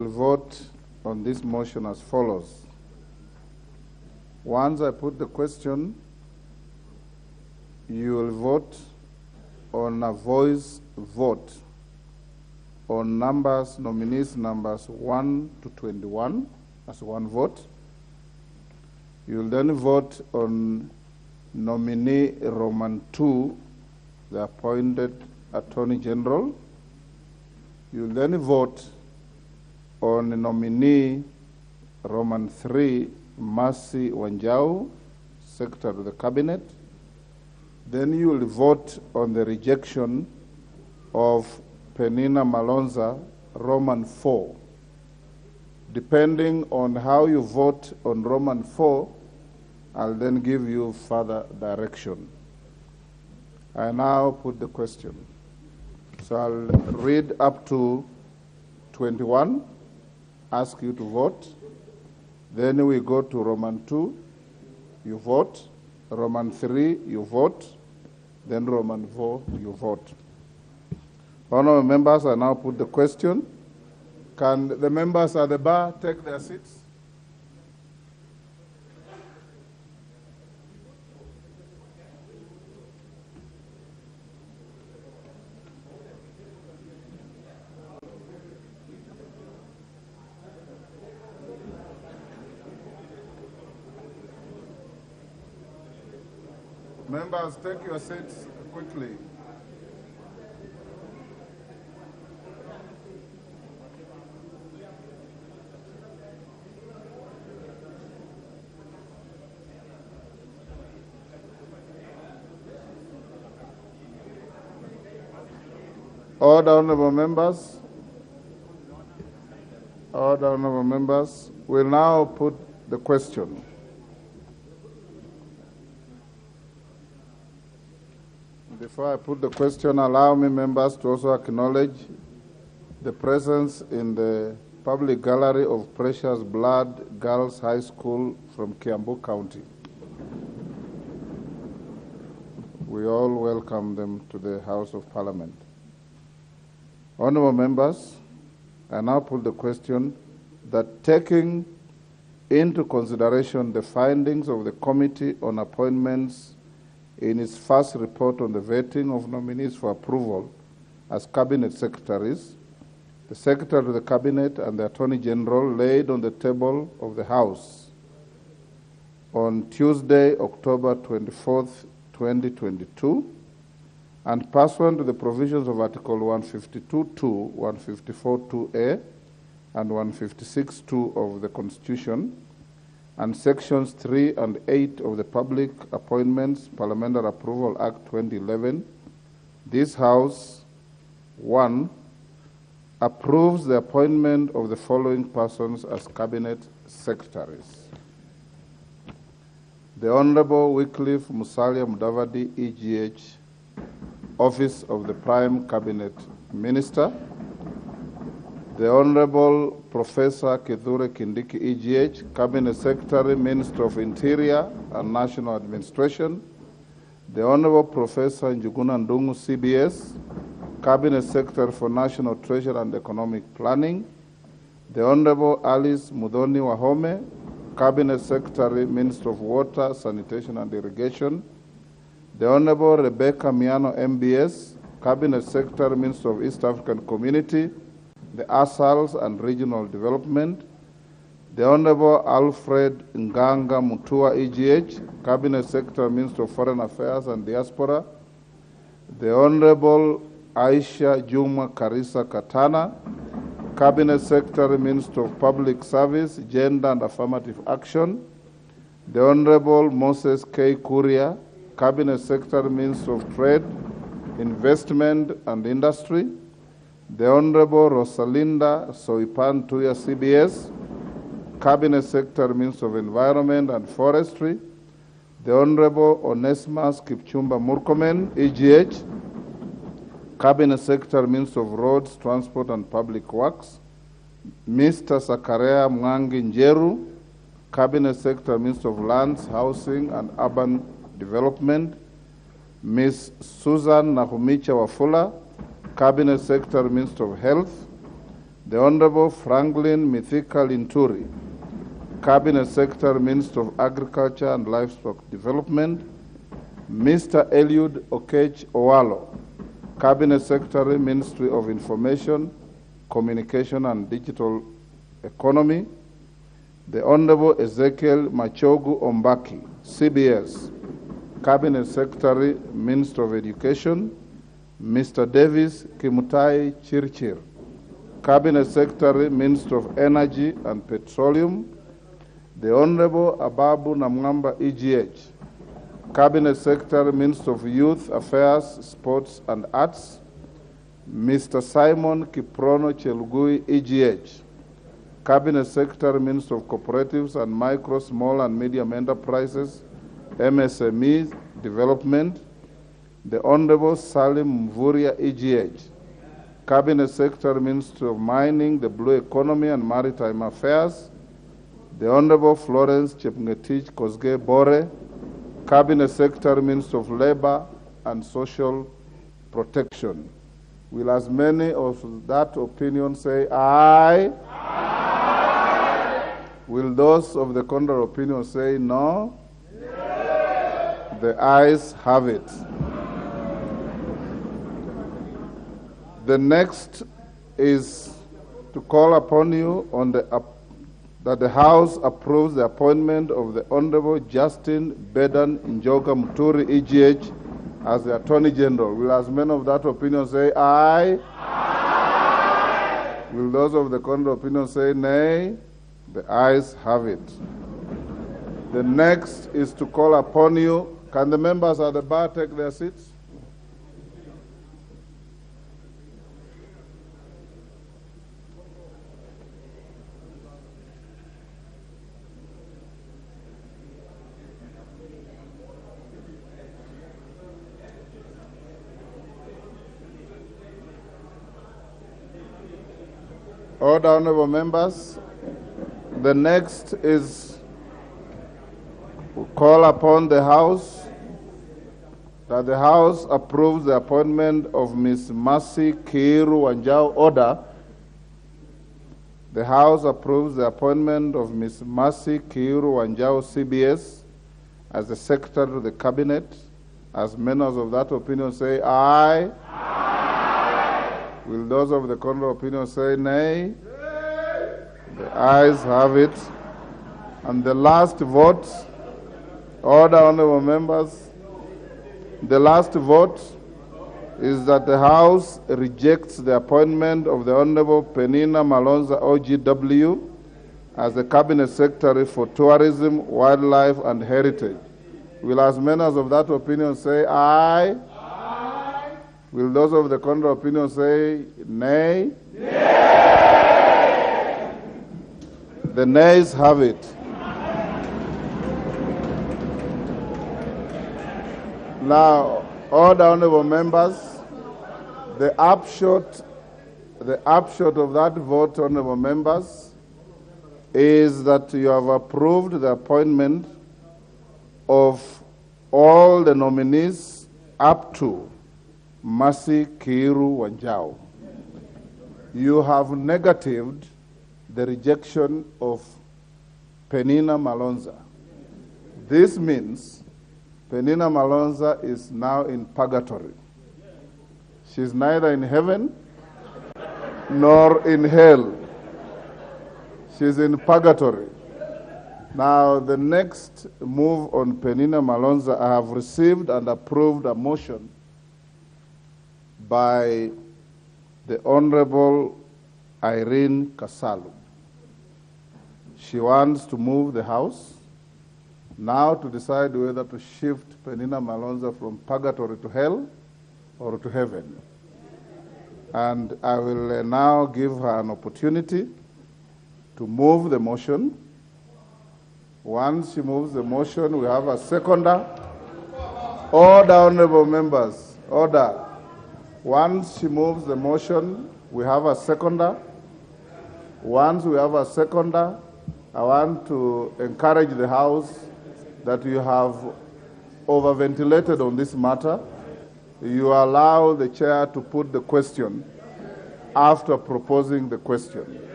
will vote on this motion as follows. Once I put the question, you will vote on a voice vote on nominees numbers 1 to 21 as one vote. You will then vote on nominee Roman 2, the appointed Attorney General. You will then vote on nominee Roman 3, Mercy Wanjau, Secretary of the Cabinet. Then you will vote on the rejection of Penina Malonza, Roman 4. Depending on how you vote on Roman 4, I'll then give you further direction. I now put the question. So I'll read up to 21, ask you to vote. Then we go to Roman 2, you vote. Roman 3, you vote. Then Roman 4, you vote. Honorable members, I now put the question. Can the members at the bar take their seats? Members, take your seats quickly. Order, honorable members. Order, honorable members. We'll now put the question. Before I put the question, allow me, members, to also acknowledge the presence in the public gallery of Precious Blood Girls High School from Kiambu County. We all welcome them to the House of Parliament. Honorable members, I now put the question that taking into consideration the findings of the Committee on Appointments in its first report on the vetting of nominees for approval as Cabinet Secretaries, the Secretary of the Cabinet and the Attorney General laid on the table of the House on Tuesday, October 24th, 2022, and pursuant to the provisions of Article 152(2), 154(2)A, and 156(2) of the Constitution, and Sections 3 and 8 of the Public Appointments Parliamentary Approval Act 2011, this House, 1, approves the appointment of the following persons as Cabinet Secretaries. The Honorable Wycliffe Musalia Mudavadi, EGH, Office of the Prime Cabinet Minister. The Honorable Professor Kithure Kindiki, EGH, Cabinet Secretary, Minister of Interior and National Administration. The Honorable Professor Njuguna Ndungu, CBS, Cabinet Secretary for National Treasury and Economic Planning. The Honorable Alice Mudhoni Wahome, Cabinet Secretary, Minister of Water, Sanitation and Irrigation. The Honorable Rebecca Miano, MBS, Cabinet Secretary, Minister of East African Community, the ASALs and Regional Development. The Honorable Alfred Nganga Mutua, EGH, Cabinet Secretary, Minister of Foreign Affairs and Diaspora. The Honorable Aisha Juma Karisa Katana, Cabinet Secretary, Minister of Public Service, Gender and Affirmative Action. The Honorable Moses K. Kuria, Cabinet Secretary, Minister of Trade, Investment and Industry. The Honorable Rosalinda Soipan Tuya, CBS, Cabinet Secretary, Minister of Environment and Forestry. The Honorable Onesimus Kipchumba Murkomen, EGH, Cabinet Secretary, Minister of Roads, Transport and Public Works. Mr. Sakaria Mwangi Njeru, Cabinet Secretary, Minister of Lands, Housing and Urban Development. Ms. Susan Nahumicha Wafula, Cabinet Secretary, Minister of Health. The Honorable Franklin Mithika Linturi, Cabinet Secretary, Minister of Agriculture and Livestock Development. Mr. Eliud Okech Owalo, Cabinet Secretary, Ministry of Information, Communication and Digital Economy. The Honorable Ezekiel Machogu Ombaki, CBS, Cabinet Secretary, Minister of Education. Mr. Davis Kimutai Chirchir, Cabinet Secretary, Minister of Energy and Petroleum. The Honorable Ababu Namwamba EGH, Cabinet Secretary, Minister of Youth Affairs, Sports and Arts. Mr. Simon Kiprono Chelugui EGH, Cabinet Secretary, Minister of Cooperatives and Micro, Small and Medium Enterprises, MSME Development. The Honorable Salim Mvuria EGH, Cabinet Secretary, Ministry of Mining, the Blue Economy and Maritime Affairs. The Honorable Florence Chepngetich Kosgei Bore, Cabinet Secretary, Minister of Labor and Social Protection. Will as many of that opinion say aye? Aye. Will those of the contrary opinion say no? Yes. The ayes have it. The next is to call upon you on that the House approves the appointment of the Honorable Justin Bedan Njoga Muturi, EGH, as the Attorney General. Will as many of that opinion say aye? Aye. Will those of the contrary opinion say nay? The ayes have it. The next is to call upon you. Can the members at the bar take their seats? Order, honorable members. The next is to call upon the House that the House approves the appointment of Ms. Mercy Kiiru Wanjau. Order. The House approves the appointment of Ms. Mercy Kiiru Wanjau, CBS, as the Secretary of the Cabinet. As members of that opinion say aye. Will those of the contrary opinion say nay? Nay. The ayes have it. And the last vote, order, honorable members. The last vote is that the House rejects the appointment of the Honorable Penina Malonza, OGW, as the Cabinet Secretary for Tourism, Wildlife and Heritage. Will as members of that opinion say aye? Will those of the contrary opinion say nay? Nay. The nays have it. Now, order, honorable members, the upshot of that vote, honorable members, is that you have approved the appointment of all the nominees up to Mercy Kiiru Wanjau. You have negatived the rejection of Penina Malonza. This means Penina Malonza is now in purgatory. She's neither in heaven nor in hell. She's in purgatory. Now, the next move on Penina Malonza, I have received and approved a motion by the Honorable Irene Kasalu. She wants to move the House now to decide whether to shift Penina Malonza from purgatory to hell or to heaven. And I will now give her an opportunity to move the motion. Once she moves the motion, we have a seconder. Order, honorable members, order. Once she moves the motion, we have a seconder. Once we have a seconder, I want to encourage the House that you have overventilated on this matter. You allow the chair to put the question after proposing the question.